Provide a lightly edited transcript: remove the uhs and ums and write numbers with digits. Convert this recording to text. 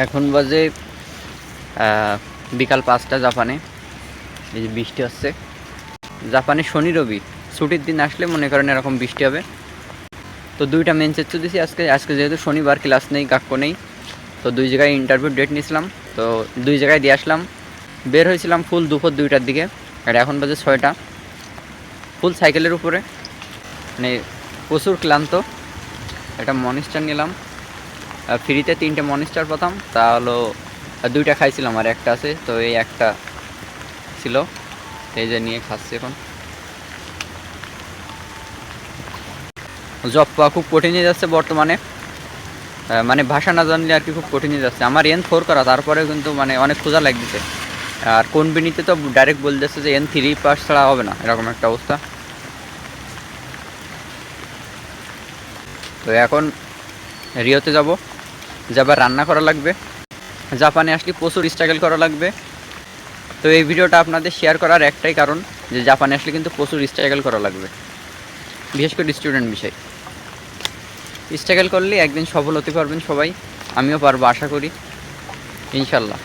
এখন বাজে বিকাল 5টা। জাপানে এই যে বৃষ্টি হচ্ছে। জাপানে শনি রবি ছুটির দিন আসলে মনে করেন এরকম বৃষ্টি হবে। তো 2টা মেন সেকশন দিয়েছি আজকে যেহেতু শনিবার, ক্লাস নেই, কাক্য নেই, তো 2 জায়গায় ইন্টারভিউ ডেট নিয়েছিলাম। তো 2 জায়গায় দিয়ে আসলাম। বের হয়েছিলাম ফুল দুপুর 2টার দিকে, আর এখন বাজে 6টা। ফুল সাইকেলের উপরে, মানে প্রচুর ক্লান্ত। একটা মনিস্টার নিলাম ফ্রিতে, 3টে মনিস্টার প্রথম, তা হলো 2টা খাইছিলাম আর একটা আছে, তো এই একটা ছিল, এই যে নিয়ে খাচ্ছি এখন। জব পাওয়া খুব কঠিন হয়ে যাচ্ছে বর্তমানে, মানে ভাষা না জানলে আর কি খুব কঠিন হয়ে যাচ্ছে। আমার N4 করা, তারপরে কিন্তু মানে অনেক খোঁজা লাগতেছে। আর কোম্পানিতে তো ডাইরেক্ট বলে দিচ্ছে যে N3 পাস ছাড়া হবে না, এরকম একটা অবস্থা। তো এখন রিওতে যাবার রান্না করা লাগবে। জাপানে আসলে প্রচুর স্ট্রাগল করা লাগবে। তো এই ভিডিওটা আপনাদের শেয়ার করার একটাই কারণ, যে জাপানে আসলে কিন্তু প্রচুর স্ট্রাগল করা লাগবে, বিশেষ করে স্টুডেন্ট বিষয়। স্ট্রাগল করলে একদিন সফল হতে পারবেন সবাই, আমিও পারবো আশা করি, ইনশাল্লাহ।